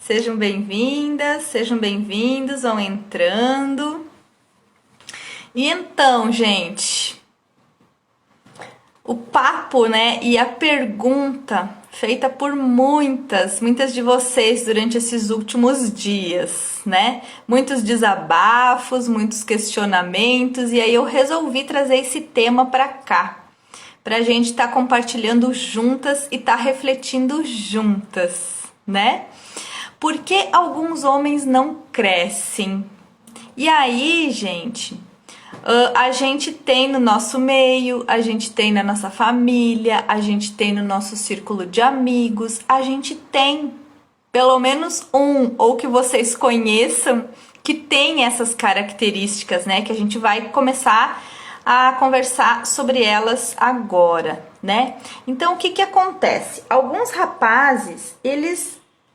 Sejam bem-vindas, sejam bem-vindos, vão entrando. E então, gente, o papo, né, e a pergunta feita por muitas de vocês durante esses últimos dias, né? Muitos desabafos, muitos questionamentos, e aí eu resolvi trazer esse tema para cá, pra gente estar compartilhando juntas e estar refletindo juntas, né? Por que alguns homens não crescem? E aí, gente, a gente tem no nosso meio, a gente tem na nossa família, a gente tem no nosso círculo de amigos, a gente tem pelo menos um, ou que vocês conheçam, que tem essas características, né? Que a gente vai começar a conversar sobre elas agora, né? Então, o que acontece? Alguns rapazes,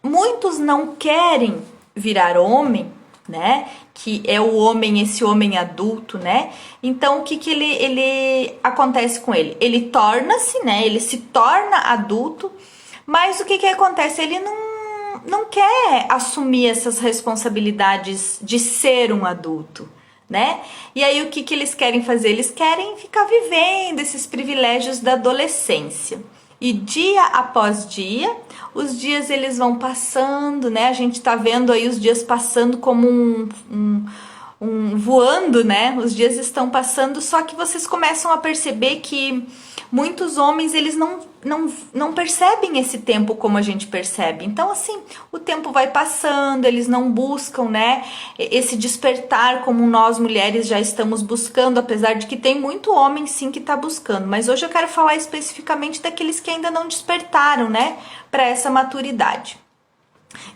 muitos não querem virar homem, né? Que é o homem, esse homem adulto, né? Então, o que ele acontece com ele? Ele torna-se, né? Ele se torna adulto, mas o que acontece? Ele não quer assumir essas responsabilidades de ser um adulto, né? E aí, o que eles querem fazer? Eles querem ficar vivendo esses privilégios da adolescência. E dia após dia, os dias eles vão passando, né? A gente tá vendo aí os dias passando como voando, né? Os dias estão passando, só que vocês começam a perceber que muitos homens, eles não percebem esse tempo como a gente percebe. Então, assim, o tempo vai passando, eles não buscam, né, esse despertar como nós mulheres já estamos buscando, apesar de que tem muito homem, sim, que está buscando. Mas hoje eu quero falar especificamente daqueles que ainda não despertaram, né, para essa maturidade.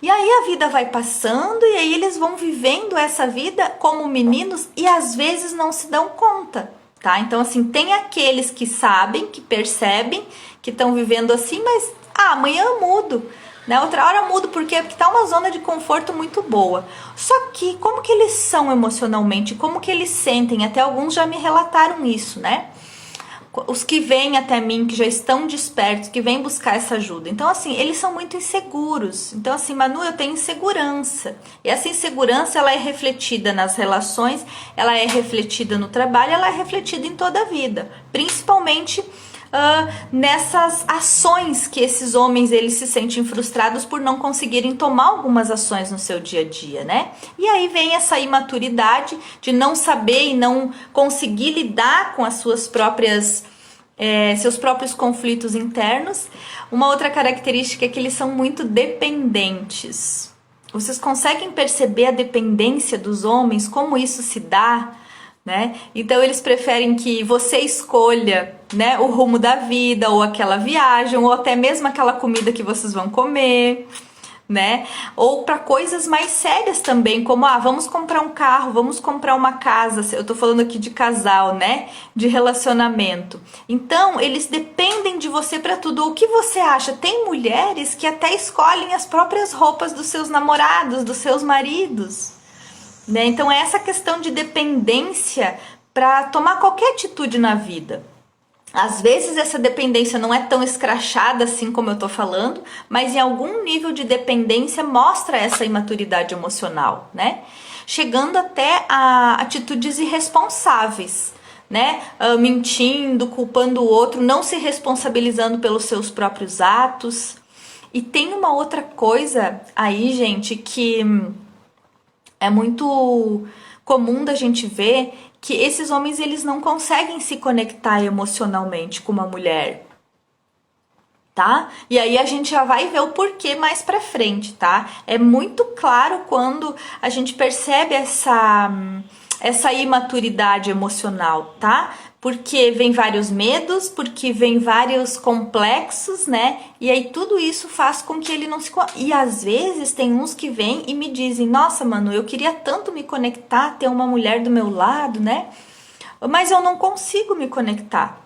E aí a vida vai passando e aí eles vão vivendo essa vida como meninos e às vezes não se dão conta. Tá? Então, assim, tem aqueles que sabem, que percebem, que estão vivendo assim, mas amanhã eu mudo, né? Outra hora eu mudo, por quê? Porque tá uma zona de conforto muito boa. Só que, como que eles são emocionalmente? Como que eles sentem? Até alguns já me relataram isso, né? Os que vêm até mim, que já estão despertos, que vêm buscar essa ajuda. Então, assim, eles são muito inseguros. Então, assim, Manu, eu tenho insegurança. E essa insegurança, ela é refletida nas relações, ela é refletida no trabalho, ela é refletida em toda a vida. Principalmente nessas ações que esses homens, eles se sentem frustrados por não conseguirem tomar algumas ações no seu dia a dia, né? E aí vem essa imaturidade de não saber e não conseguir lidar com as suas próprias seus próprios conflitos internos. Uma outra característica é que eles são muito dependentes. Vocês conseguem perceber a dependência dos homens, como isso se dá, né? Então eles preferem que você escolha, né, o rumo da vida, ou aquela viagem, ou até mesmo aquela comida que vocês vão comer, né? Ou para coisas mais sérias também, como vamos comprar um carro, vamos comprar uma casa. Eu tô falando aqui de casal, né? De relacionamento. Então, eles dependem de você para tudo. O que você acha? Tem mulheres que até escolhem as próprias roupas dos seus namorados, dos seus maridos, né? Então, é essa questão de dependência para tomar qualquer atitude na vida. Às vezes essa dependência não é tão escrachada assim como eu tô falando, mas em algum nível de dependência mostra essa imaturidade emocional, né? Chegando até a atitudes irresponsáveis, né? Mentindo, culpando o outro, não se responsabilizando pelos seus próprios atos. E tem uma outra coisa aí, gente, que é muito comum da gente ver, que esses homens, eles não conseguem se conectar emocionalmente com uma mulher, tá? E aí a gente já vai ver o porquê mais pra frente, tá? É muito claro quando a gente percebe essa imaturidade emocional, tá? Porque vem vários medos, porque vem vários complexos, né? E aí tudo isso faz com que ele não se... E às vezes tem uns que vêm e me dizem, nossa, Manu, eu queria tanto me conectar, ter uma mulher do meu lado, né? Mas eu não consigo me conectar.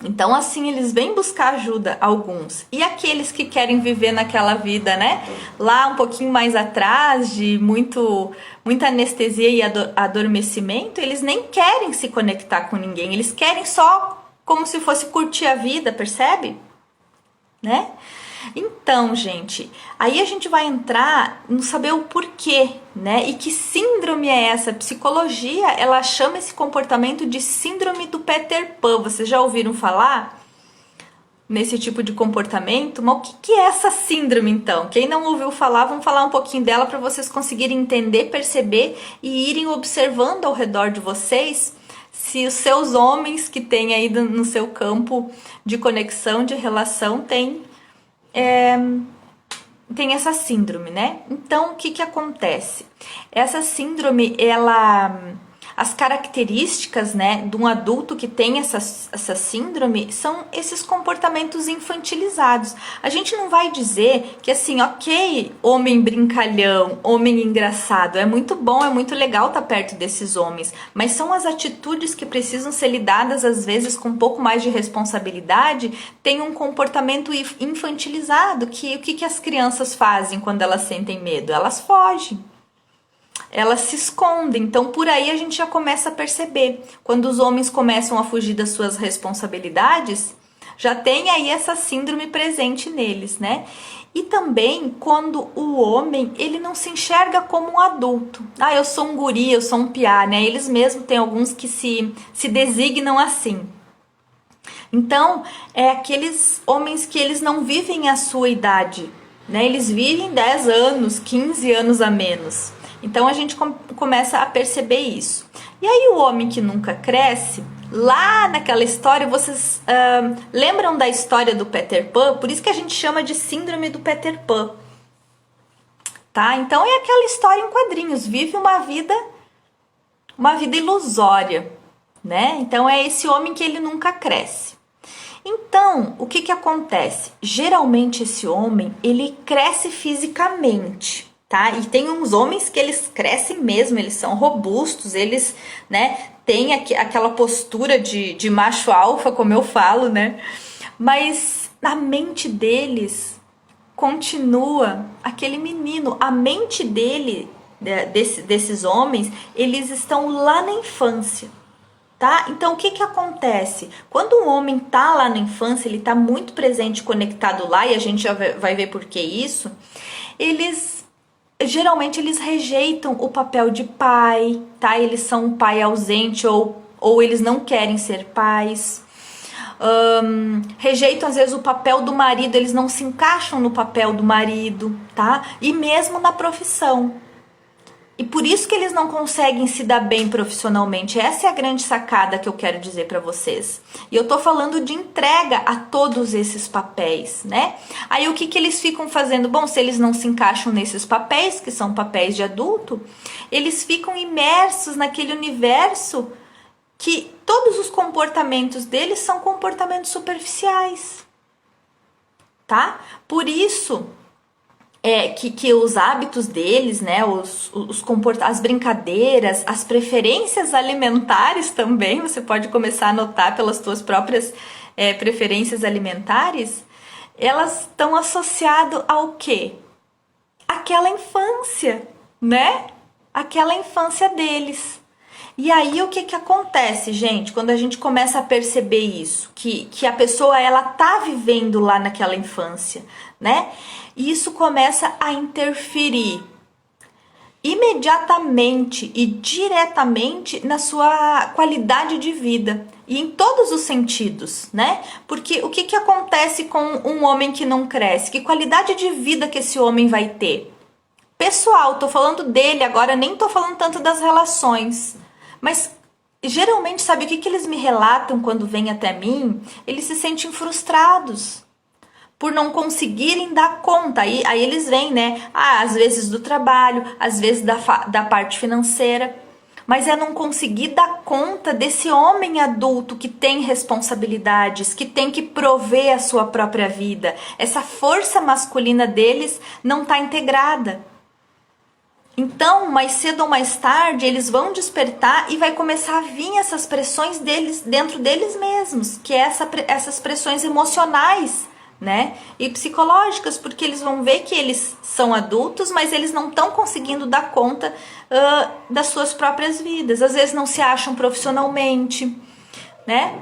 Então, assim, eles vêm buscar ajuda, alguns. E aqueles que querem viver naquela vida, né? Lá um pouquinho mais atrás, de muita anestesia e adormecimento, eles nem querem se conectar com ninguém. Eles querem só como se fosse curtir a vida, percebe? Né? Então, gente, aí a gente vai entrar no saber o porquê, né? E que síndrome é essa? A psicologia, ela chama esse comportamento de síndrome do Peter Pan. Vocês já ouviram falar nesse tipo de comportamento? Mas o que é essa síndrome, então? Quem não ouviu falar, vamos falar um pouquinho dela para vocês conseguirem entender, perceber e irem observando ao redor de vocês se os seus homens que têm aí no seu campo de conexão, de relação, têm essa síndrome, né? Então, o que acontece? Essa síndrome, as características, né, de um adulto que tem essa síndrome são esses comportamentos infantilizados. A gente não vai dizer que assim, ok, homem brincalhão, homem engraçado, é muito bom, é muito legal estar perto desses homens, mas são as atitudes que precisam ser lidadas às vezes com um pouco mais de responsabilidade, tem um comportamento infantilizado, que o que as crianças fazem quando elas sentem medo? Elas fogem. Elas se escondem, então por aí a gente já começa a perceber. Quando os homens começam a fugir das suas responsabilidades, já tem aí essa síndrome presente neles, né? E também quando o homem, ele não se enxerga como um adulto. Ah, eu sou um guri, eu sou um piá, né? Eles mesmos tem alguns que se designam assim. Então, é aqueles homens que eles não vivem a sua idade, né? Eles vivem 10 anos, 15 anos a menos. Então a gente começa a perceber isso. E aí o homem que nunca cresce, lá naquela história, vocês lembram da história do Peter Pan? Por isso que a gente chama de síndrome do Peter Pan. Tá? Então é aquela história em quadrinhos, vive uma vida ilusória, né? Então é esse homem que ele nunca cresce. Então, o que acontece? Geralmente esse homem, ele cresce fisicamente. Tá? E tem uns homens que eles crescem mesmo, eles são robustos, eles, né, têm aquela postura de macho alfa, como eu falo, né? Mas na mente deles continua aquele menino. A mente desses homens, eles estão lá na infância. Tá? Então, o que acontece? Quando um homem tá lá na infância, ele tá muito presente, conectado lá, e a gente já vai ver por que isso, geralmente eles rejeitam o papel de pai, tá? Eles são um pai ausente ou eles não querem ser pais. Rejeitam às vezes o papel do marido, eles não se encaixam no papel do marido, tá? E mesmo na profissão. E por isso que eles não conseguem se dar bem profissionalmente. Essa é a grande sacada que eu quero dizer para vocês. E eu tô falando de entrega a todos esses papéis, né? Aí o que eles ficam fazendo? Bom, se eles não se encaixam nesses papéis, que são papéis de adulto, eles ficam imersos naquele universo que todos os comportamentos deles são comportamentos superficiais, tá? Por isso que os hábitos deles, né, as brincadeiras, as preferências alimentares também, você pode começar a notar pelas suas próprias preferências alimentares, elas estão associadas ao quê? Aquela infância, né? Aquela infância deles. E aí o que acontece, gente, quando a gente começa a perceber isso, que a pessoa ela tá vivendo lá naquela infância, né? E isso começa a interferir imediatamente e diretamente na sua qualidade de vida e em todos os sentidos, né? Porque o que acontece com um homem que não cresce? Que qualidade de vida que esse homem vai ter? Pessoal, tô falando dele agora, nem tô falando tanto das relações. Mas geralmente, sabe o que eles me relatam quando vêm até mim? Eles se sentem frustrados por não conseguirem dar conta. Aí eles vêm, né? Às vezes do trabalho, às vezes da parte financeira. Mas é não conseguir dar conta desse homem adulto que tem responsabilidades, que tem que prover a sua própria vida. Essa força masculina deles não está integrada. Então, mais cedo ou mais tarde, eles vão despertar e vai começar a vir essas pressões deles, dentro deles mesmos, que é essas pressões emocionais, né? E psicológicas, porque eles vão ver que eles são adultos, mas eles não estão conseguindo dar conta das suas próprias vidas. Às vezes não se acham profissionalmente, né?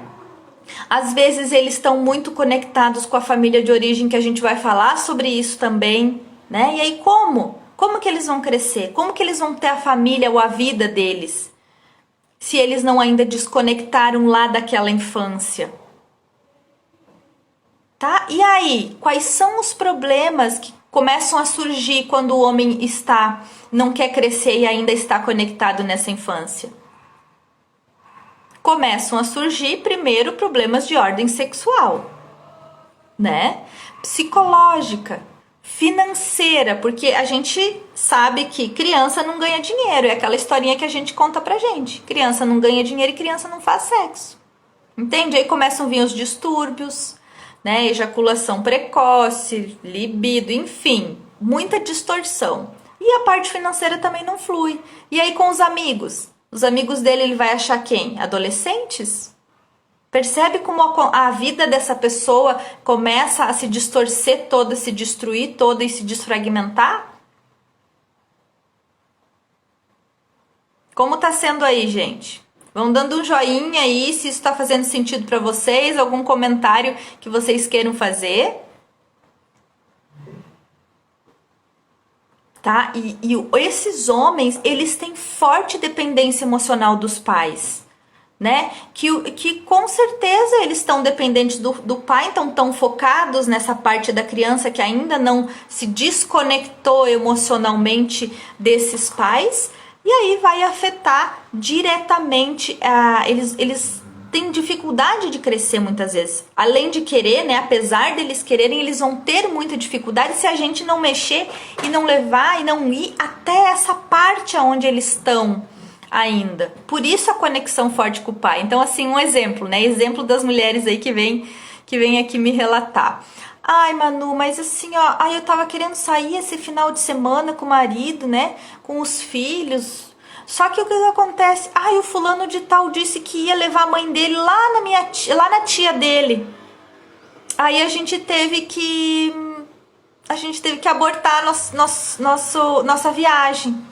Às vezes eles estão muito conectados com a família de origem, que a gente vai falar sobre isso também, né? E aí como? Como que eles vão crescer? Como que eles vão ter a família ou a vida deles? Se eles não ainda desconectaram lá daquela infância. Tá? E aí, quais são os problemas que começam a surgir quando o homem não quer crescer e ainda está conectado nessa infância? Começam a surgir primeiro problemas de ordem sexual, né? Psicológica, financeira, porque a gente sabe que criança não ganha dinheiro, é aquela historinha que a gente conta pra gente. Criança não ganha dinheiro e criança não faz sexo. Entende? Aí começam a vir os distúrbios, né? Ejaculação precoce, libido, enfim, muita distorção. E a parte financeira também não flui. E aí com os amigos? Os amigos dele, ele vai achar quem? Adolescentes? Percebe como a vida dessa pessoa começa a se distorcer toda, se destruir toda e se desfragmentar? Como tá sendo aí, gente? Vão dando um joinha aí se isso tá fazendo sentido para vocês, algum comentário que vocês queiram fazer. Tá? E esses homens, eles têm forte dependência emocional dos pais. Né? Que com certeza eles estão dependentes do pai, então estão focados nessa parte da criança que ainda não se desconectou emocionalmente desses pais, e aí vai afetar diretamente, eles têm dificuldade de crescer muitas vezes, além de querer, né? Apesar deles quererem, eles vão ter muita dificuldade se a gente não mexer e não levar e não ir até essa parte onde eles estão ainda. Por isso a conexão forte com o pai. Então, assim, um exemplo, né? Exemplo das mulheres aí que vem aqui me relatar. Ai, Manu, mas assim, ó, eu tava querendo sair esse final de semana com o marido, né? Com os filhos. Só que o que acontece? O fulano de tal disse que ia levar a mãe dele lá na tia dele. Aí a gente teve que abortar nossa viagem.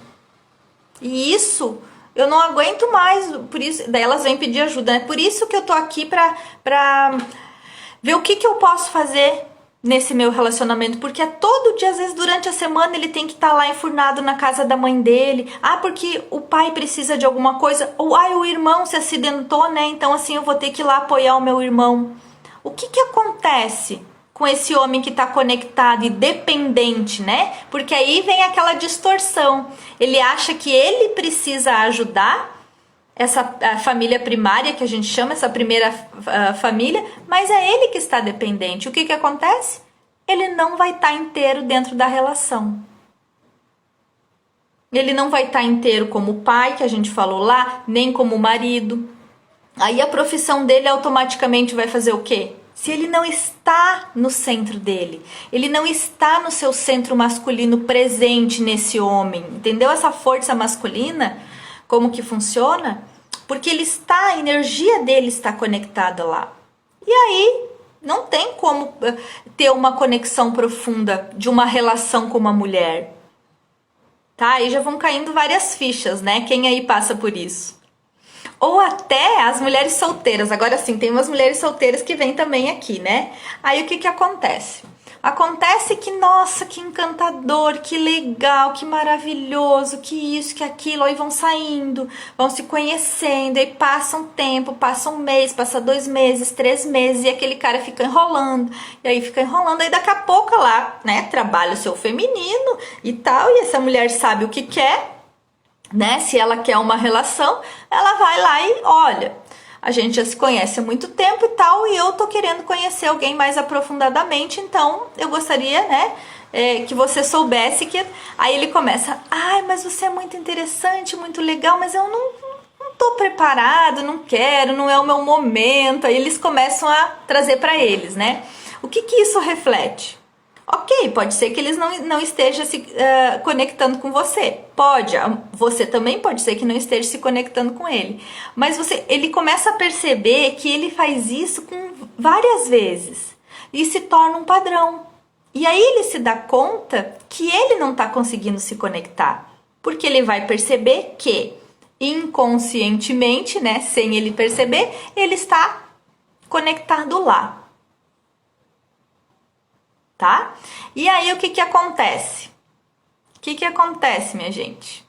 E isso eu não aguento mais, por isso, daí elas vêm pedir ajuda, né? Por isso que eu tô aqui pra ver o que eu posso fazer nesse meu relacionamento, porque todo dia, às vezes durante a semana, ele tem que estar lá enfurnado na casa da mãe dele, porque o pai precisa de alguma coisa, ou o irmão se acidentou, né? Então assim, eu vou ter que ir lá apoiar o meu irmão. O que acontece com esse homem que está conectado e dependente, né? Porque aí vem aquela distorção. Ele acha que ele precisa ajudar a família primária, que a gente chama, essa primeira família, mas é ele que está dependente. O que acontece? Ele não vai estar inteiro dentro da relação. Ele não vai estar inteiro como pai, que a gente falou lá, nem como marido. Aí a profissão dele automaticamente vai fazer o quê? Se ele não está no centro dele, ele não está no seu centro masculino presente nesse homem, entendeu? Essa força masculina, como que funciona? Porque a energia dele está conectada lá. E aí, não tem como ter uma conexão profunda de uma relação com uma mulher. Tá? Aí já vão caindo várias fichas, né? Quem aí passa por isso? Ou até as mulheres solteiras. Agora sim, tem umas mulheres solteiras que vêm também aqui, né? Aí o que acontece? Acontece que, nossa, que encantador, que legal, que maravilhoso, que isso, que aquilo. Aí vão saindo, vão se conhecendo, aí passa um tempo, passa um mês, passa 2 meses, 3 meses, e aquele cara fica enrolando. E aí fica enrolando, aí daqui a pouco lá, né, trabalha o seu feminino e tal, e essa mulher sabe o que quer, né? Se ela quer uma relação, ela vai lá e olha, a gente já se conhece há muito tempo e tal, e eu tô querendo conhecer alguém mais aprofundadamente, então eu gostaria, né, que você soubesse que... Aí ele começa, mas você é muito interessante, muito legal, mas eu não tô preparado, não quero, não é o meu momento. Aí eles começam a trazer para eles, né? O que isso reflete? Ok, pode ser que eles não estejam se conectando com você. Pode, você também pode ser que não esteja se conectando com ele. Mas ele começa a perceber que ele faz isso com várias vezes. E se torna um padrão. E aí ele se dá conta que ele não está conseguindo se conectar. Porque ele vai perceber que, inconscientemente, né, sem ele perceber, ele está conectado lá. Tá? E aí o que que acontece? O que que acontece, minha gente?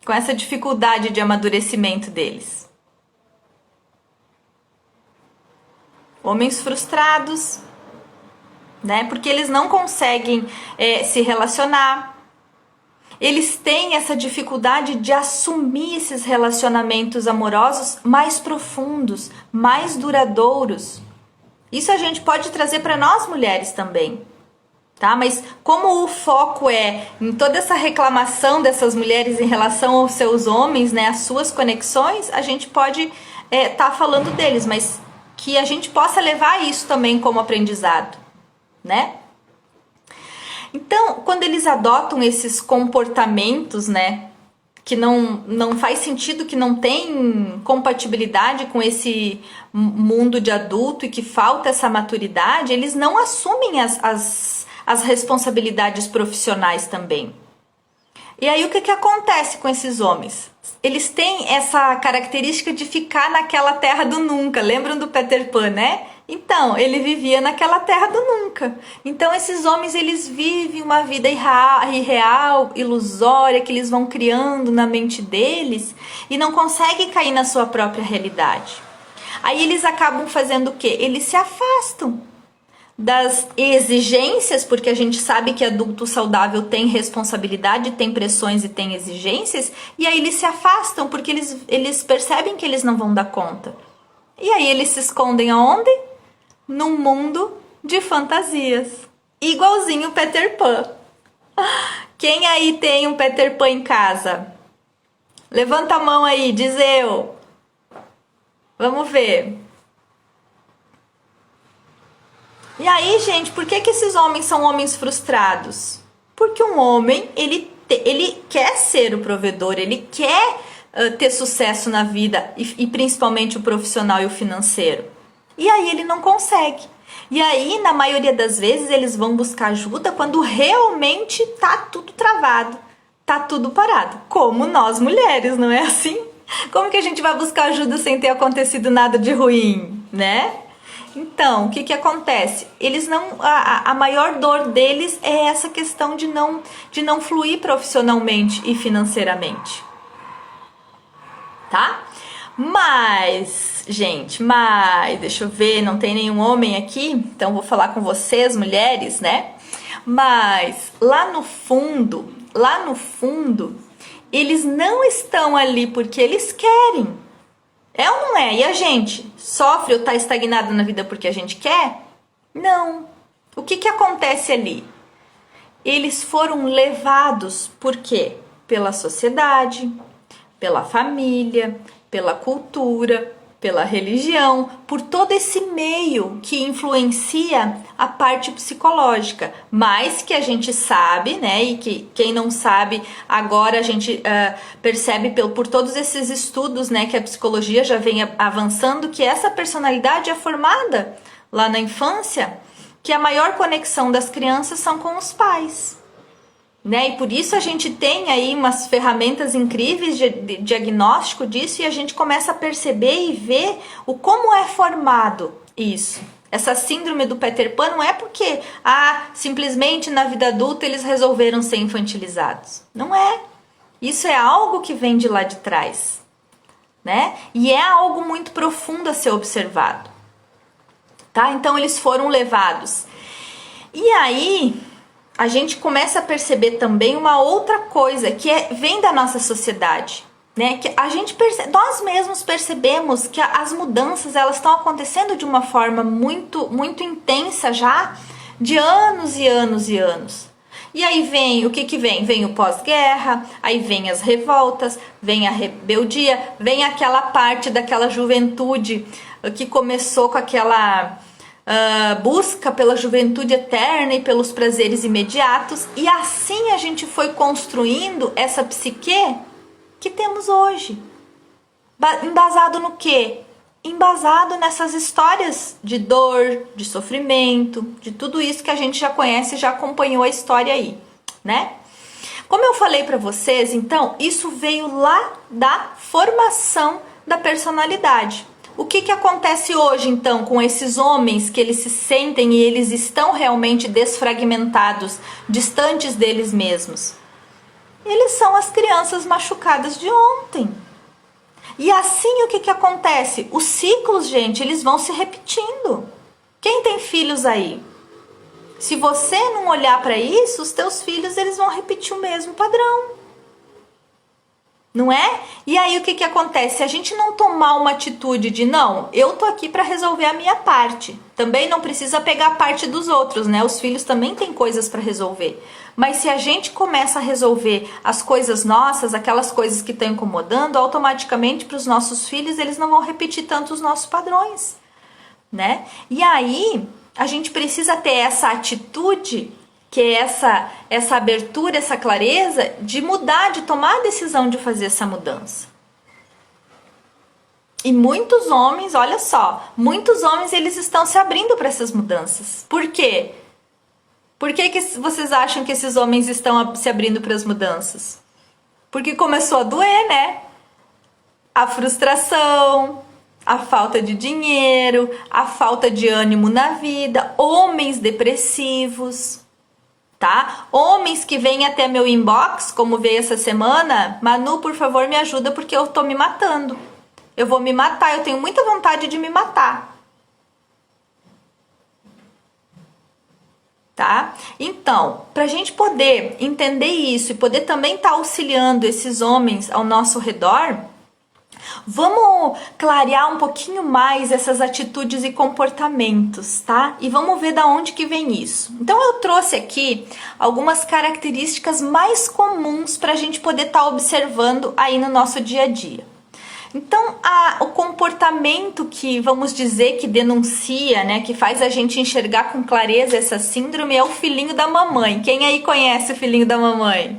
Com essa dificuldade de amadurecimento deles? Homens frustrados, né? Porque eles não conseguem se relacionar. Eles têm essa dificuldade de assumir esses relacionamentos amorosos mais profundos, mais duradouros. Isso a gente pode trazer para nós mulheres também, tá? Mas como o foco é em toda essa reclamação dessas mulheres em relação aos seus homens, né, as suas conexões, a gente pode tá falando deles, mas que a gente possa levar isso também como aprendizado, né? Então, quando eles adotam esses comportamentos, né, que não faz sentido, que não tem compatibilidade com esse mundo de adulto e que falta essa maturidade, eles não assumem as responsabilidades profissionais também. E aí o que acontece com esses homens? Eles têm essa característica de ficar naquela terra do nunca. Lembram do Peter Pan, né? Então, ele vivia naquela terra do nunca. Então, esses homens, eles vivem uma vida irreal, ilusória, que eles vão criando na mente deles e não conseguem cair na sua própria realidade. Aí eles acabam fazendo o quê? Eles se afastam das exigências, porque a gente sabe que adulto saudável tem responsabilidade, tem pressões e tem exigências, e aí eles se afastam porque eles percebem que eles não vão dar conta. E aí eles se escondem aonde? Num mundo de fantasias. Igualzinho o Peter Pan. Quem aí tem um Peter Pan em casa? Levanta a mão aí, diz eu. Vamos ver. E aí, gente, por que esses homens são homens frustrados? Porque um homem, ele quer ser o provedor, ele quer ter sucesso na vida, e principalmente o profissional e o financeiro. E aí ele não consegue. E aí, na maioria das vezes, eles vão buscar ajuda quando realmente tá tudo travado, tá tudo parado. Como nós mulheres, não é assim? Como que a gente vai buscar ajuda sem ter acontecido nada de ruim, né? Então, o que acontece? Eles não, a maior dor deles é essa questão de não fluir profissionalmente e financeiramente. Tá? Mas, gente, deixa eu ver, não tem nenhum homem aqui, então vou falar com vocês, mulheres, né? Mas lá no fundo, eles não estão ali porque eles querem. É ou não é? E a gente sofre ou está estagnado na vida porque a gente quer? Não. O que acontece ali? Eles foram levados por quê? Pela sociedade, pela família, pela cultura, pela religião, por todo esse meio que influencia a parte psicológica, mas que a gente sabe, né, e que quem não sabe, agora a gente percebe por todos esses estudos, né, que a psicologia já vem avançando, que essa personalidade é formada lá na infância, que a maior conexão das crianças são com os pais. Né? E por isso a gente tem aí umas ferramentas incríveis de diagnóstico disso, e a gente começa a perceber e ver como é formado isso. Essa síndrome do Peter Pan não é porque simplesmente na vida adulta eles resolveram ser infantilizados. Não é. Isso é algo que vem de lá de trás, né? E é algo muito profundo a ser observado. Tá? Então eles foram levados. E aí a gente começa a perceber também uma outra coisa que vem da nossa sociedade, né? Que a gente nós mesmos percebemos que as mudanças elas estão acontecendo de uma forma muito, muito intensa já, de anos e anos e anos. E aí vem, o que vem? Vem o pós-guerra, aí vem as revoltas, vem a rebeldia, vem aquela parte daquela juventude que começou com aquela busca pela juventude eterna e pelos prazeres imediatos, e assim a gente foi construindo essa psique que temos hoje. Embasado no quê? Embasado nessas histórias de dor, de sofrimento, de tudo isso que a gente já conhece, já acompanhou a história aí, né? Como eu falei para vocês, então, isso veio lá da formação da personalidade. O que que acontece hoje então com esses homens que eles se sentem e eles estão realmente desfragmentados, distantes deles mesmos? Eles são as crianças machucadas de ontem. E assim o que que acontece? Os ciclos, gente, eles vão se repetindo. Quem tem filhos aí? Se você não olhar para isso, os teus filhos eles vão repetir o mesmo padrão. Não é? E aí o que que acontece? Se a gente não tomar uma atitude de não, eu tô aqui para resolver a minha parte. Também não precisa pegar a parte dos outros, né? Os filhos também têm coisas para resolver. Mas se a gente começa a resolver as coisas nossas, aquelas coisas que estão incomodando, automaticamente para os nossos filhos eles não vão repetir tanto os nossos padrões, né? E aí a gente precisa ter essa atitude, que é essa abertura, essa clareza de mudar, de tomar a decisão de fazer essa mudança. E muitos homens, olha só, muitos homens eles estão se abrindo para essas mudanças. Por quê? Por que vocês acham que esses homens estão se abrindo para as mudanças? Porque começou a doer, né? A frustração, a falta de dinheiro, a falta de ânimo na vida, homens depressivos, tá? Homens que vêm até meu inbox, como veio essa semana, Manu, por favor, me ajuda porque eu tô me matando. Eu vou me matar, eu tenho muita vontade de me matar. Tá? Então, para a gente poder entender isso e poder também estar auxiliando esses homens ao nosso redor, vamos clarear um pouquinho mais essas atitudes e comportamentos, tá? E vamos ver da onde que vem isso. Então eu trouxe aqui algumas características mais comuns para a gente poder estar observando aí no nosso dia a dia. Então, o comportamento que, vamos dizer, que denuncia, né, que faz a gente enxergar com clareza essa síndrome é o filhinho da mamãe. Quem aí conhece o filhinho da mamãe?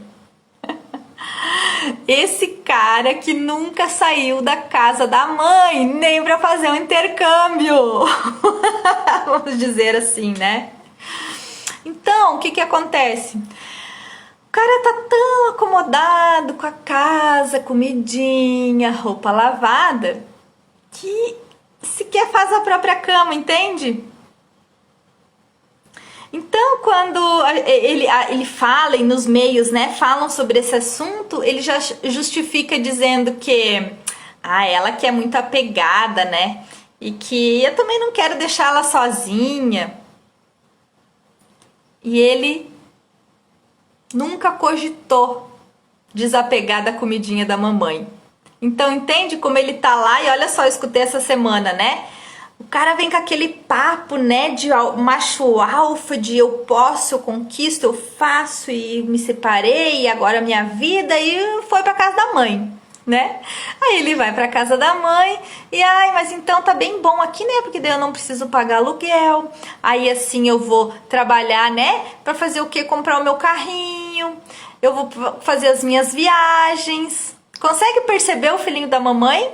Esse cara que nunca saiu da casa da mãe, nem para fazer um intercâmbio. Vamos dizer assim, né? Então, o que que acontece? O cara tá tão acomodado com a casa, comidinha, roupa lavada, que sequer faz a própria cama, entende? Então, quando ele fala e nos meios, né, falam sobre esse assunto, ele já justifica dizendo que ela que é muito apegada, né, e que eu também não quero deixar ela sozinha. E ele nunca cogitou desapegar da comidinha da mamãe. Então entende como ele tá lá e olha só, eu escutei essa semana, né? O cara vem com aquele papo, né, de macho alfa, de eu posso, eu conquisto, eu faço e me separei e agora minha vida e foi pra casa da mãe, né? Aí ele vai pra casa da mãe e mas então tá bem bom aqui, né? Porque daí eu não preciso pagar aluguel. Aí assim eu vou trabalhar, né? Pra fazer o quê? Comprar o meu carrinho. Eu vou fazer as minhas viagens. Consegue perceber o filhinho da mamãe?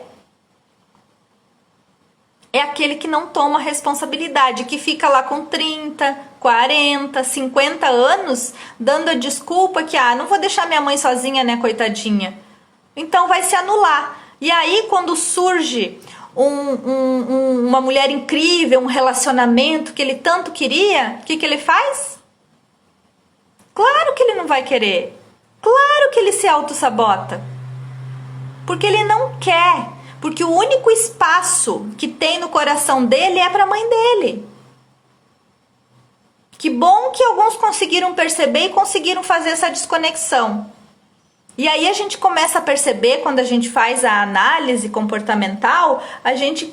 É aquele que não toma responsabilidade, que fica lá com 30, 40, 50 anos, dando a desculpa que, não vou deixar minha mãe sozinha, né, coitadinha. Então vai se anular. E aí, quando surge uma mulher incrível, um relacionamento que ele tanto queria, o que ele faz? Claro que ele não vai querer. Claro que ele se auto-sabota. Porque ele não quer. Porque o único espaço que tem no coração dele é para a mãe dele. Que bom que alguns conseguiram perceber e conseguiram fazer essa desconexão. E aí a gente começa a perceber, quando a gente faz a análise comportamental, a gente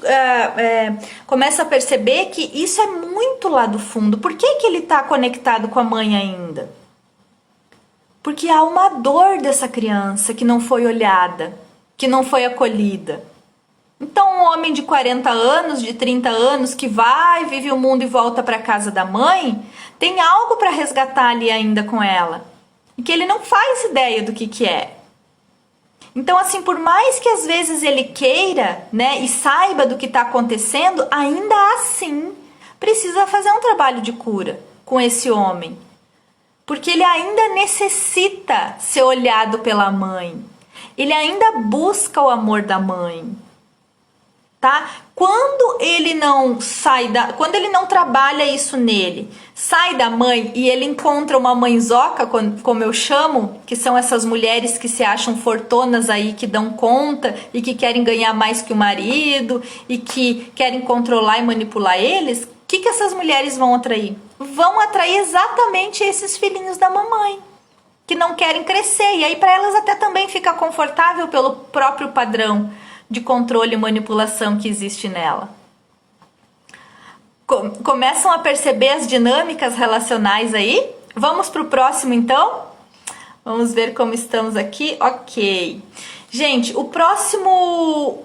começa a perceber que isso é muito lá do fundo. Por que ele está conectado com a mãe ainda? Porque há uma dor dessa criança que não foi olhada, que não foi acolhida. Então um homem de 40 anos, de 30 anos, que vai, vive o mundo e volta para a casa da mãe, tem algo para resgatar ali ainda com ela. E que ele não faz ideia do que é. Então, assim, por mais que às vezes ele queira, né, e saiba do que está acontecendo, ainda assim precisa fazer um trabalho de cura com esse homem. Porque ele ainda necessita ser olhado pela mãe. Ele ainda busca o amor da mãe. tá? Quando ele não quando ele não trabalha isso nele, sai da mãe e ele encontra uma mãezoca, como eu chamo, que são essas mulheres que se acham fortonas aí, que dão conta e que querem ganhar mais que o marido e que querem controlar e manipular eles, o que essas mulheres vão atrair? Vão atrair exatamente esses filhinhos da mamãe, que não querem crescer, e aí para elas até também fica confortável pelo próprio padrão de controle e manipulação que existe nela. Começam a perceber as dinâmicas relacionais aí? Vamos para o próximo então? Vamos ver como estamos aqui. Ok. Gente, o próximo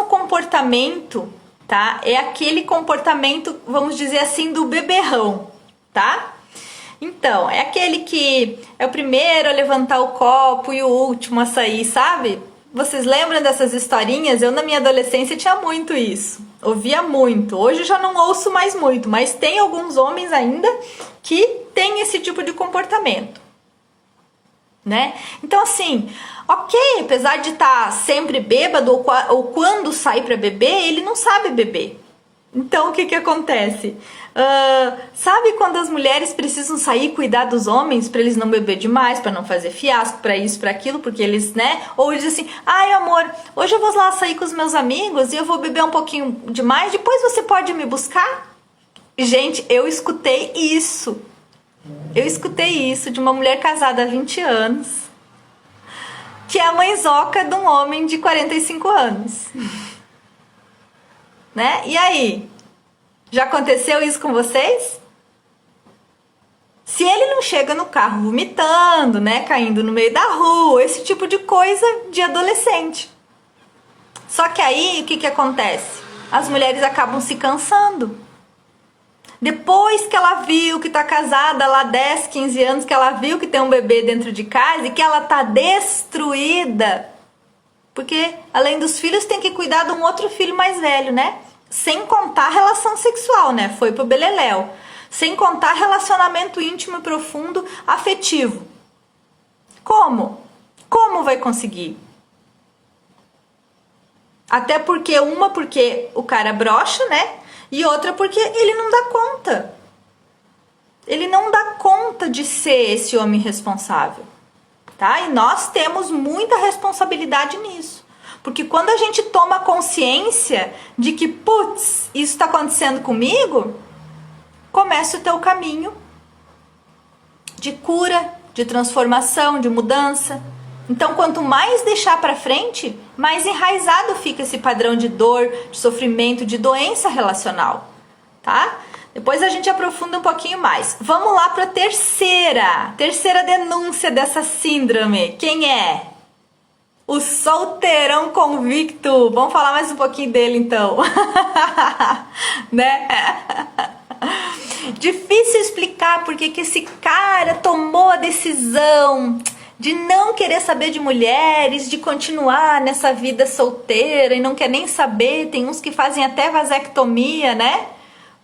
comportamento, tá? É aquele comportamento, vamos dizer assim, do beberrão, tá? Então, é aquele que é o primeiro a levantar o copo e o último a sair, sabe? Vocês lembram dessas historinhas? Eu na minha adolescência tinha muito isso. Ouvia muito. Hoje eu já não ouço mais muito, mas tem alguns homens ainda que têm esse tipo de comportamento, né? Então assim, ok, apesar de estar sempre bêbado ou quando sai para beber, ele não sabe beber. Então o que acontece? Sabe quando as mulheres precisam sair e cuidar dos homens para eles não beber demais, para não fazer fiasco, para isso, para aquilo, porque eles, né? Ou eles dizem assim, ai amor, hoje eu vou lá sair com os meus amigos e eu vou beber um pouquinho demais, depois você pode me buscar? Gente, eu escutei isso. Eu escutei isso de uma mulher casada há 20 anos, que é a mãezoca de um homem de 45 anos. Né? E aí? Já aconteceu isso com vocês? Se ele não chega no carro vomitando, né, caindo no meio da rua, esse tipo de coisa de adolescente. Só que aí, o que acontece? As mulheres acabam se cansando. Depois que ela viu que tá casada lá 10, 15 anos, que ela viu que tem um bebê dentro de casa e que ela tá destruída, porque além dos filhos tem que cuidar de um outro filho mais velho, né? Sem contar relação sexual, né? Foi pro beleléu. Sem contar relacionamento íntimo e profundo, afetivo. Como? Como vai conseguir? Até porque porque o cara brocha, né? E outra porque ele não dá conta. Ele não dá conta de ser esse homem responsável, tá? E nós temos muita responsabilidade nisso. Porque quando a gente toma consciência de que, putz, isso está acontecendo comigo, começa o teu caminho de cura, de transformação, de mudança. Então, quanto mais deixar para frente, mais enraizado fica esse padrão de dor, de sofrimento, de doença relacional, tá? Depois a gente aprofunda um pouquinho mais. Vamos lá para a terceira denúncia dessa síndrome. Quem é? O solteirão convicto. Vamos falar mais um pouquinho dele então. Né? Difícil explicar porque que esse cara tomou a decisão de não querer saber de mulheres, de continuar nessa vida solteira e não quer nem saber. Tem uns que fazem até vasectomia, né?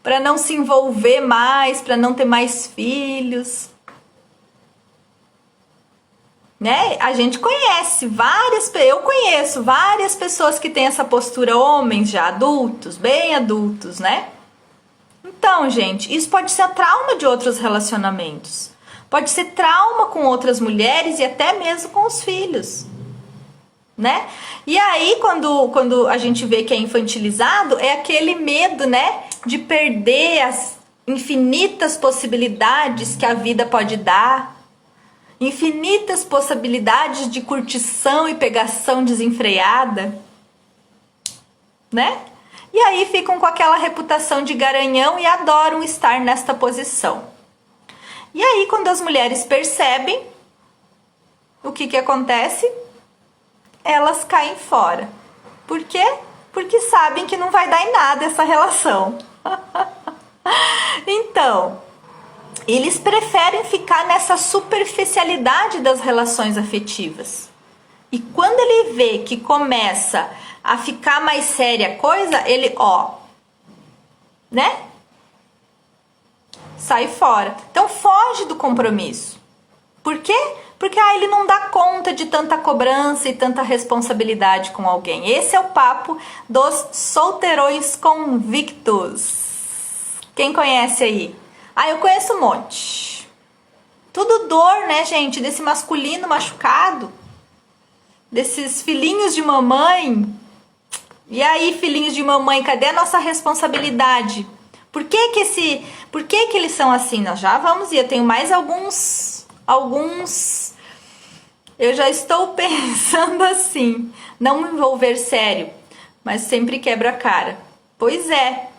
Para não se envolver mais, para não ter mais filhos. Né? A gente conhece eu conheço várias pessoas que têm essa postura, homens já adultos, bem adultos, né? Então, gente, isso pode ser trauma de outros relacionamentos. Pode ser trauma com outras mulheres e até mesmo com os filhos, né? E aí, quando a gente vê que é infantilizado, é aquele medo, né, de perder as infinitas possibilidades que a vida pode dar, infinitas possibilidades de curtição e pegação desenfreada, né? E aí ficam com aquela reputação de garanhão e adoram estar nesta posição. E aí, quando as mulheres percebem, o que acontece? Elas caem fora. Por quê? Porque sabem que não vai dar em nada essa relação. Então, eles preferem ficar nessa superficialidade das relações afetivas. E quando ele vê que começa a ficar mais séria a coisa, ele, né? Sai fora. Então foge do compromisso. Por quê? Porque ele não dá conta de tanta cobrança e tanta responsabilidade com alguém. Esse é o papo dos solteirões convictos. Quem conhece aí? Ah, eu conheço um monte. Tudo dor, né, gente? Desse masculino machucado. Desses filhinhos de mamãe. E aí, filhinhos de mamãe, cadê a nossa responsabilidade? Por que que eles são assim? Nós já vamos ir. Eu tenho mais alguns. Eu já estou pensando assim. Não me envolver sério, mas sempre quebra a cara. Pois é.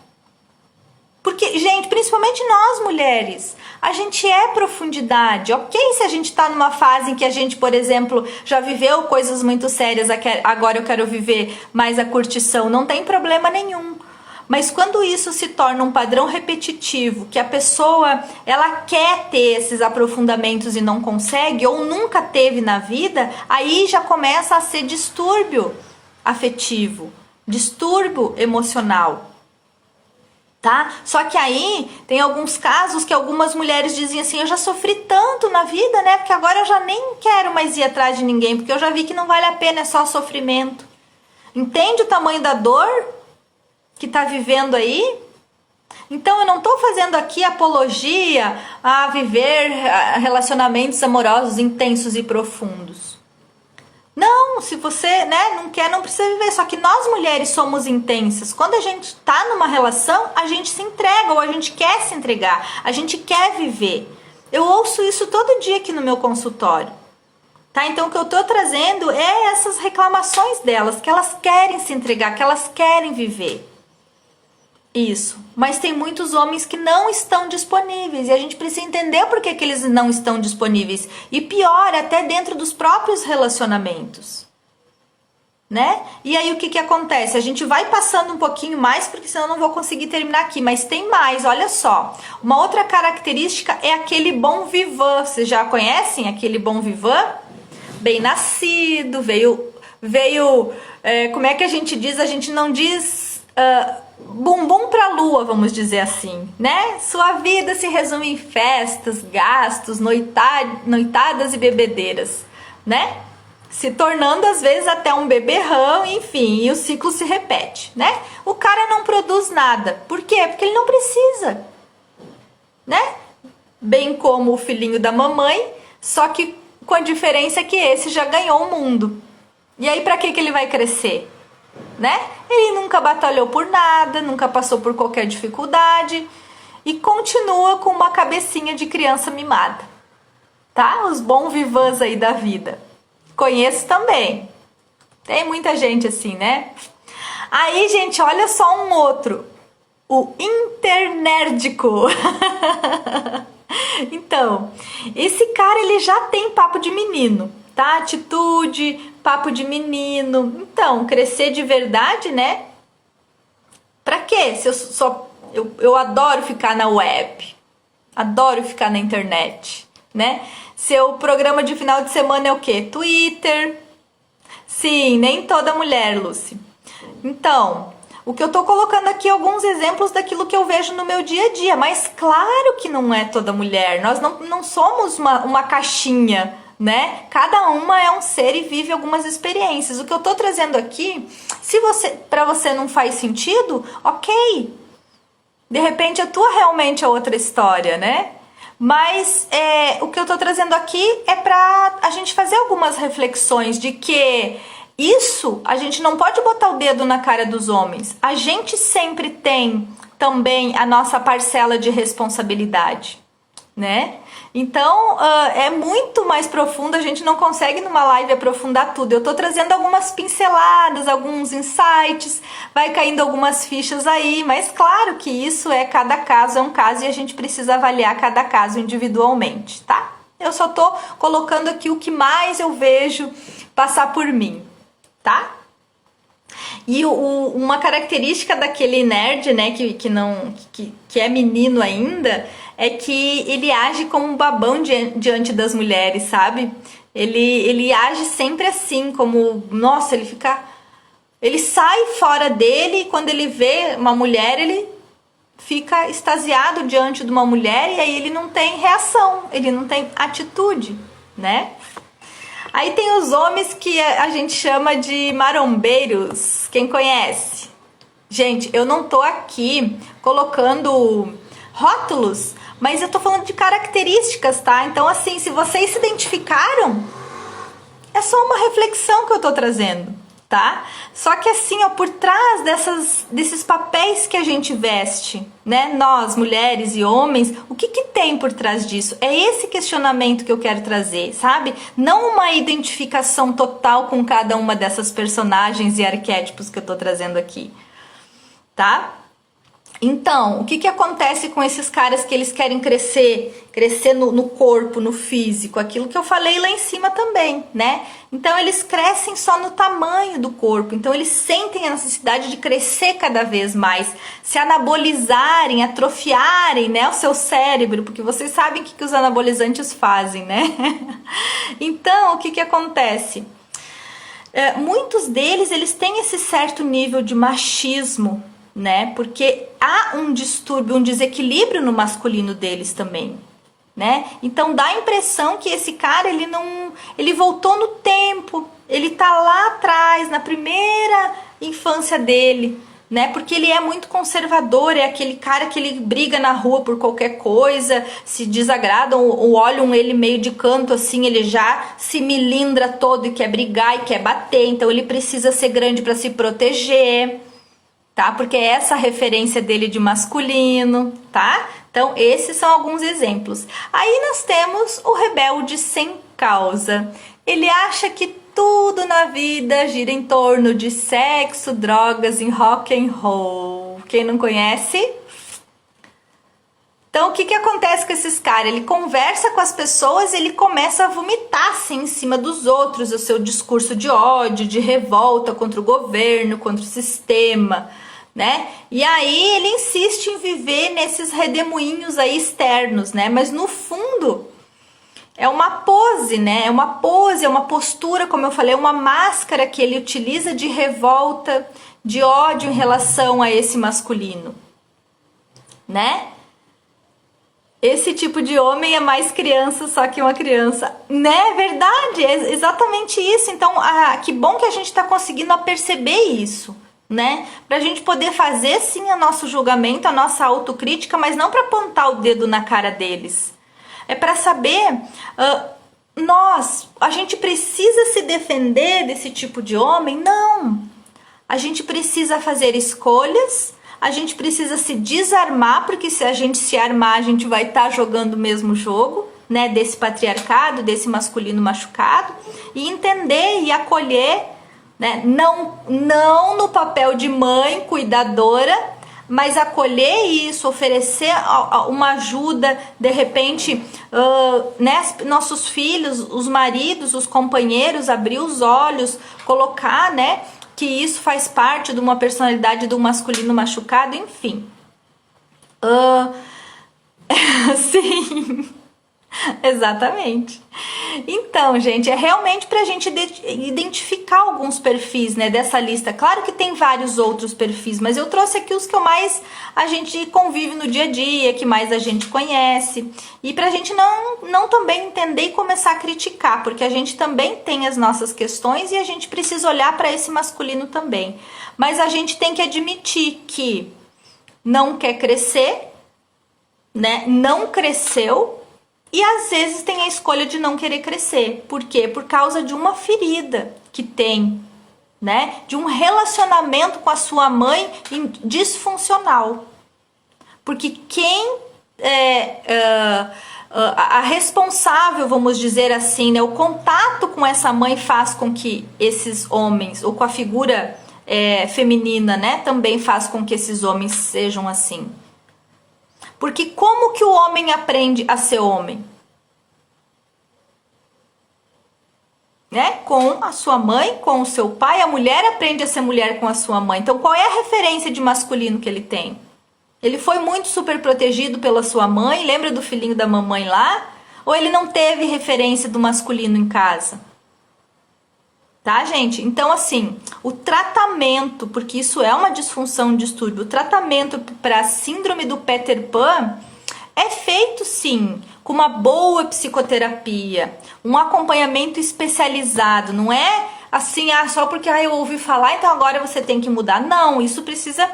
Porque, gente, principalmente nós mulheres, a gente é profundidade, ok? Se a gente tá numa fase em que a gente, por exemplo, já viveu coisas muito sérias, agora eu quero viver mais a curtição, não tem problema nenhum. Mas quando isso se torna um padrão repetitivo, que a pessoa, ela quer ter esses aprofundamentos e não consegue, ou nunca teve na vida, aí já começa a ser distúrbio afetivo, distúrbio emocional. Tá? Só que aí tem alguns casos que algumas mulheres dizem assim, eu já sofri tanto na vida, né? Porque agora eu já nem quero mais ir atrás de ninguém, porque eu já vi que não vale a pena, é só sofrimento. Entende o tamanho da dor que tá vivendo aí? Então eu não tô fazendo aqui apologia a viver relacionamentos amorosos intensos e profundos. Não, se você, né, não quer, não precisa viver. Só que nós mulheres somos intensas. Quando a gente tá numa relação, a gente se entrega ou a gente quer se entregar. A gente quer viver. Eu ouço isso todo dia aqui no meu consultório. Tá? Então o que eu tô trazendo é essas reclamações delas, que elas querem se entregar, que elas querem viver. Isso. Mas tem muitos homens que não estão disponíveis e a gente precisa entender por que eles não estão disponíveis. E pior, até dentro dos próprios relacionamentos. Né? E aí o que acontece? A gente vai passando um pouquinho mais, porque senão eu não vou conseguir terminar aqui. Mas tem mais, olha só. Uma outra característica é aquele bon vivant. Vocês já conhecem aquele bon vivant? Bem nascido, veio como é que a gente diz? A gente não diz... bumbum pra lua, vamos dizer assim, né? Sua vida se resume em festas, gastos, noitadas e bebedeiras, né? Se tornando às vezes até um beberrão, enfim, e o ciclo se repete, né? O cara não produz nada. Por quê? Porque ele não precisa, né? Bem como o filhinho da mamãe, só que com a diferença que esse já ganhou o mundo. E aí pra que ele vai crescer? Né? Ele nunca batalhou por nada, nunca passou por qualquer dificuldade e continua com uma cabecinha de criança mimada, tá? Os bons vivants aí da vida. Conheço também. Tem muita gente assim, né? Aí, gente, olha só um outro. O internérdico. Então, esse cara, ele já tem papo de menino, tá? Atitude, papo de menino. Então, crescer de verdade, né? Pra quê? Se eu adoro ficar na web. Adoro ficar na internet, né? Seu programa de final de semana é o quê? Twitter. Sim, nem toda mulher, Lucy. Então, o que eu tô colocando aqui é alguns exemplos daquilo que eu vejo no meu dia a dia. Mas claro que não é toda mulher. Nós não somos uma caixinha, né? Cada uma é um ser e vive algumas experiências. O que eu tô trazendo aqui, se para você não faz sentido, ok. De repente a tua realmente é outra história, né? Mas o que eu tô trazendo aqui é pra a gente fazer algumas reflexões de que isso a gente não pode botar o dedo na cara dos homens. A gente sempre tem também a nossa parcela de responsabilidade, né? Então, é muito mais profundo, a gente não consegue numa live aprofundar tudo. Eu tô trazendo algumas pinceladas, alguns insights, vai caindo algumas fichas aí, mas claro que isso cada caso é um caso e a gente precisa avaliar cada caso individualmente, tá? Eu só tô colocando aqui o que mais eu vejo passar por mim, tá? E uma característica daquele nerd, né, que é menino ainda, é que ele age como um babão diante das mulheres, sabe? Ele age sempre assim, como, nossa, ele sai fora dele e quando ele vê uma mulher, ele fica extasiado diante de uma mulher e aí ele não tem reação, ele não tem atitude, né? Aí tem os homens que a gente chama de marombeiros. Quem conhece? Gente, eu não tô aqui colocando rótulos, mas eu tô falando de características, tá? Então, assim, se vocês se identificaram, é só uma reflexão que eu tô trazendo, tá? Só que assim, ó, por trás desses papéis que a gente veste, né? Nós, mulheres e homens, o que que tem por trás disso? É esse questionamento que eu quero trazer, sabe? Não uma identificação total com cada uma dessas personagens e arquétipos que eu tô trazendo aqui, tá? Então, o que que acontece com esses caras que eles querem crescer no corpo, no físico, aquilo que eu falei lá em cima também, né? Então, eles crescem só no tamanho do corpo, então eles sentem a necessidade de crescer cada vez mais, se anabolizarem, atrofiarem, né, o seu cérebro, porque vocês sabem o que que os anabolizantes fazem, né? Então, o que que acontece? Muitos deles, eles têm esse certo nível de machismo, né? Porque há um distúrbio, um desequilíbrio no masculino deles também, né? Então dá a impressão que esse cara, ele voltou no tempo, ele tá lá atrás, na primeira infância dele, né? Porque ele é muito conservador, é aquele cara que ele briga na rua por qualquer coisa, se desagradam ou olham ele meio de canto assim, ele já se milindra todo e quer brigar e quer bater, então ele precisa ser grande para se proteger, tá? Porque é essa referência dele de masculino, tá? Então, esses são alguns exemplos. Aí nós temos o rebelde sem causa. Ele acha que tudo na vida gira em torno de sexo, drogas e rock and roll. Quem não conhece? Então, o que que acontece com esses caras? Ele conversa com as pessoas, ele começa a vomitar assim em cima dos outros, o seu discurso de ódio, de revolta contra o governo, contra o sistema, né? E aí ele insiste em viver nesses redemoinhos aí externos, né? Mas no fundo é uma pose, né? É uma pose, é uma postura, como eu falei, uma máscara que ele utiliza de revolta, de ódio em relação a esse masculino, né? Esse tipo de homem é mais criança, só que uma criança, né? Verdade, é exatamente isso. Então, que bom que a gente está conseguindo perceber isso, né? Pra gente poder fazer sim o nosso julgamento, a nossa autocrítica, mas não para apontar o dedo na cara deles. É para saber, a gente precisa se defender desse tipo de homem? Não. A gente precisa fazer escolhas, a gente precisa se desarmar, porque se a gente se armar, a gente vai estar jogando o mesmo jogo, né? Desse patriarcado, desse masculino machucado, e entender e acolher, né? Não no papel de mãe cuidadora, mas acolher isso, oferecer uma ajuda, de repente, né? Nossos filhos, os maridos, os companheiros, abrir os olhos, colocar, né? Que isso faz parte de uma personalidade do masculino machucado, enfim. Sim. Exatamente. Então, gente, é realmente pra gente identificar alguns perfis, né, dessa lista. Claro que tem vários outros perfis, mas eu trouxe aqui os que mais a gente convive no dia a dia, que mais a gente conhece. E pra gente não também entender e começar a criticar, porque a gente também tem as nossas questões e a gente precisa olhar para esse masculino também. Mas a gente tem que admitir que não quer crescer, né, não cresceu, e às vezes tem a escolha de não querer crescer. Por quê? Por causa de uma ferida que tem, né? De um relacionamento com a sua mãe disfuncional. Porque quem a responsável, vamos dizer assim, né? O contato com essa mãe faz com que esses homens, ou com a figura feminina, né? Também faz com que esses homens sejam assim. Porque como que o homem aprende a ser homem? Né? Com a sua mãe, com o seu pai. A mulher aprende a ser mulher com a sua mãe. Então, qual é a referência de masculino que ele tem? Ele foi muito super protegido pela sua mãe. Lembra do filhinho da mamãe lá? Ou ele não teve referência do masculino em casa? Tá, gente? Então, assim, o tratamento, porque isso é uma disfunção, um distúrbio, o tratamento para a síndrome do Peter Pan É feito sim, com uma boa psicoterapia, um acompanhamento especializado, não é assim, só porque eu ouvi falar, então agora você tem que mudar. Não, isso precisa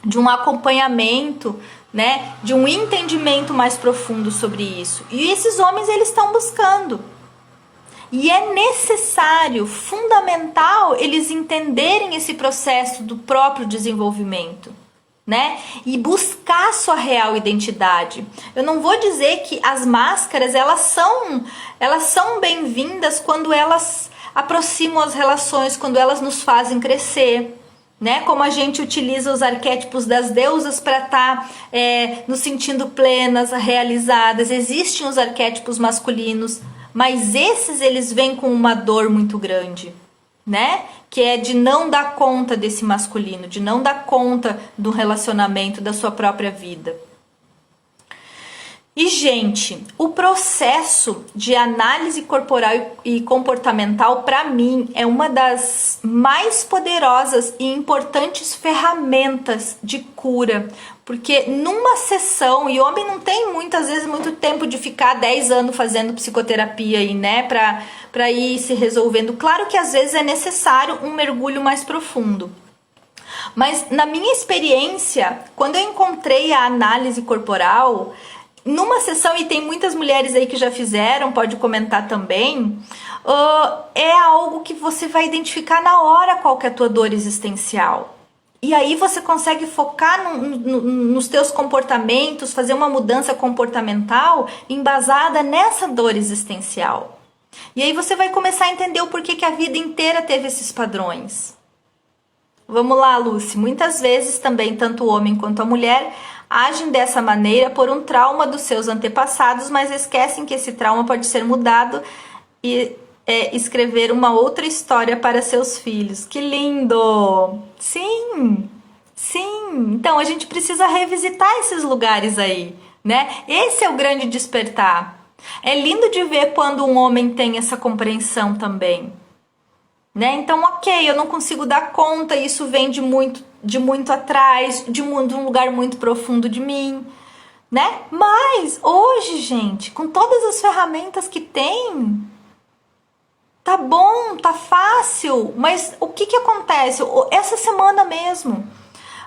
de um acompanhamento, né, de um entendimento mais profundo sobre isso. E esses homens, eles estão buscando. E é necessário, fundamental, eles entenderem esse processo do próprio desenvolvimento, né? E buscar sua real identidade. Eu não vou dizer que as máscaras, elas são bem-vindas quando elas aproximam as relações, quando elas nos fazem crescer, né? Como a gente utiliza os arquétipos das deusas para estar nos sentindo plenas, realizadas. Existem os arquétipos masculinos, mas esses, eles vêm com uma dor muito grande, né? Que é de não dar conta desse masculino, de não dar conta do relacionamento, da sua própria vida. E, gente, o processo de análise corporal e comportamental, para mim, é uma das mais poderosas e importantes ferramentas de cura. Porque numa sessão, e homem não tem muitas vezes muito tempo de ficar 10 anos fazendo psicoterapia aí, né? Pra ir se resolvendo. Claro que às vezes é necessário um mergulho mais profundo. Mas na minha experiência, quando eu encontrei a análise corporal, numa sessão, e tem muitas mulheres aí que já fizeram, pode comentar também, é algo que você vai identificar na hora qual que é a tua dor existencial. E aí você consegue focar nos teus comportamentos, fazer uma mudança comportamental embasada nessa dor existencial. E aí você vai começar a entender o porquê que a vida inteira teve esses padrões. Vamos lá, Lucy. Muitas vezes também, tanto o homem quanto a mulher agem dessa maneira por um trauma dos seus antepassados, mas esquecem que esse trauma pode ser mudado e escrever uma outra história para seus filhos. Que lindo! Sim, sim. Então a gente precisa revisitar esses lugares aí, né? Esse é o grande despertar. É lindo de ver quando um homem tem essa compreensão também, né? Então, ok, eu não consigo dar conta, isso vem de muito atrás, de um lugar muito profundo de mim, né? Mas hoje, gente, com todas as ferramentas que tem, tá bom, tá fácil, mas o que acontece? Essa semana mesmo,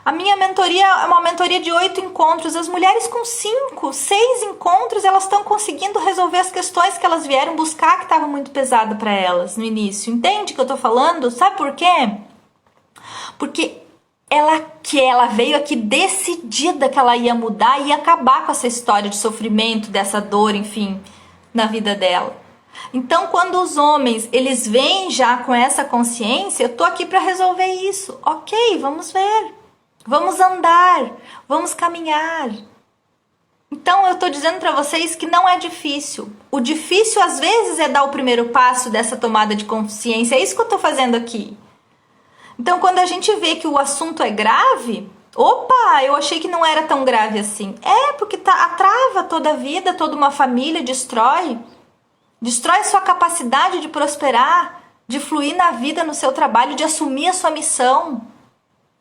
a minha mentoria é uma mentoria de 8 encontros. As mulheres com 5, 6 encontros, elas estão conseguindo resolver as questões que elas vieram buscar, que estava muito pesado para elas no início. Entende o que eu tô falando? Sabe por quê? Porque ela veio aqui decidida que ela ia mudar e ia acabar com essa história de sofrimento, dessa dor, enfim, na vida dela. Então, quando os homens, eles vêm já com essa consciência, eu tô aqui para resolver isso. Ok, vamos ver. Vamos andar, vamos caminhar. Então eu tô dizendo para vocês que não é difícil. O difícil às vezes é dar o primeiro passo dessa tomada de consciência. É isso que eu tô fazendo aqui. Então quando a gente vê que o assunto é grave, opa, eu achei que não era tão grave assim. É, porque atrava toda a vida, toda uma família, destrói sua capacidade de prosperar, de fluir na vida, no seu trabalho, de assumir a sua missão.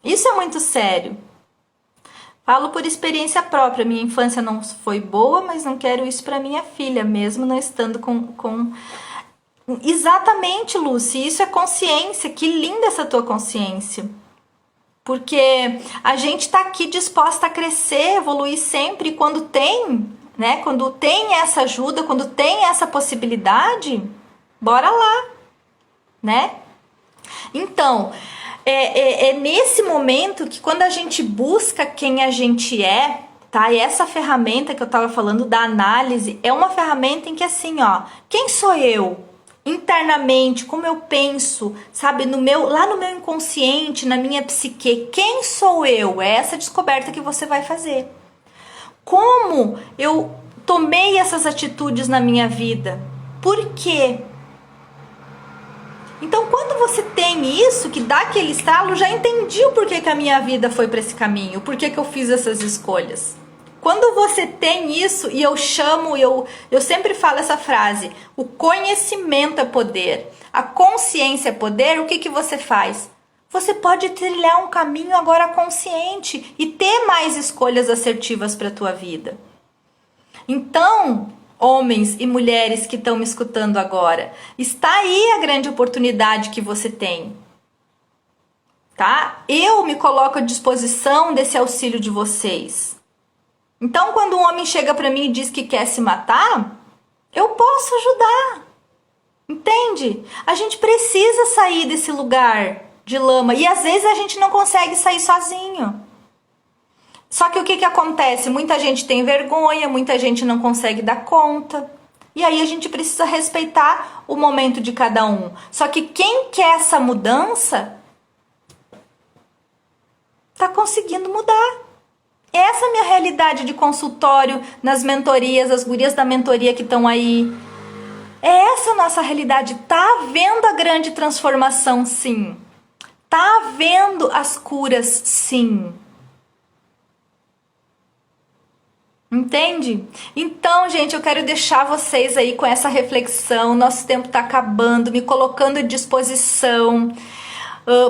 Isso é muito sério. Falo por experiência própria. Minha infância não foi boa, mas não quero isso para minha filha, mesmo não estando com... Exatamente, Lucy. Isso é consciência. Que linda essa tua consciência. Porque a gente tá aqui disposta a crescer, evoluir sempre. E quando tem, né? Quando tem essa ajuda, quando tem essa possibilidade, bora lá, né? Então... É nesse momento que quando a gente busca quem a gente é, tá? E essa ferramenta que eu tava falando da análise é uma ferramenta em que assim, ó, quem sou eu? Internamente, como eu penso, sabe? Lá no meu inconsciente, na minha psique, quem sou eu? É essa descoberta que você vai fazer. Como eu tomei essas atitudes na minha vida? Por quê? Então, quando você tem isso, que dá aquele estalo, já entendi o porquê que a minha vida foi para esse caminho, o porquê que eu fiz essas escolhas. Quando você tem isso, e eu sempre falo essa frase, o conhecimento é poder, a consciência é poder, o que você faz? Você pode trilhar um caminho agora consciente e ter mais escolhas assertivas para a tua vida. Então, homens e mulheres que estão me escutando agora, está aí a grande oportunidade que você tem. Tá? Eu me coloco à disposição desse auxílio de vocês. Então, quando um homem chega para mim e diz que quer se matar, eu posso ajudar. Entende? A gente precisa sair desse lugar de lama e às vezes a gente não consegue sair sozinho. Só que o que acontece? Muita gente tem vergonha, muita gente não consegue dar conta. E aí a gente precisa respeitar o momento de cada um. Só que quem quer essa mudança tá conseguindo mudar. Essa é a minha realidade de consultório, nas mentorias, as gurias da mentoria que estão aí. É essa a nossa realidade. Tá havendo a grande transformação, sim. Tá havendo as curas, sim. Entende? Então, gente, eu quero deixar vocês aí com essa reflexão. Nosso tempo tá acabando, me colocando à disposição.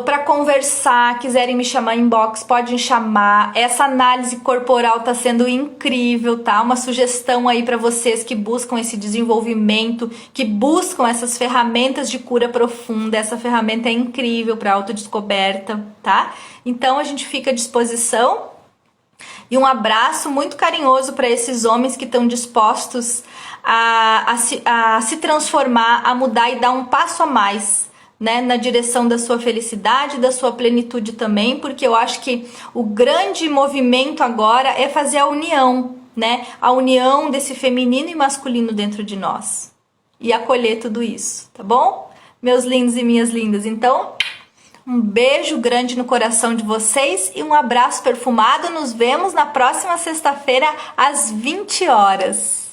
Para conversar, quiserem me chamar em inbox, podem chamar. Essa análise corporal tá sendo incrível, tá? Uma sugestão aí para vocês que buscam esse desenvolvimento, que buscam essas ferramentas de cura profunda. Essa ferramenta é incrível para autodescoberta, tá? Então a gente fica à disposição. E um abraço muito carinhoso para esses homens que estão dispostos a se transformar, a mudar e dar um passo a mais, né, na direção da sua felicidade, da sua plenitude também, porque eu acho que o grande movimento agora é fazer a união, né? A união desse feminino e masculino dentro de nós e acolher tudo isso, tá bom? Meus lindos e minhas lindas, então, um beijo grande no coração de vocês e um abraço perfumado. Nos vemos na próxima sexta-feira às 20 horas.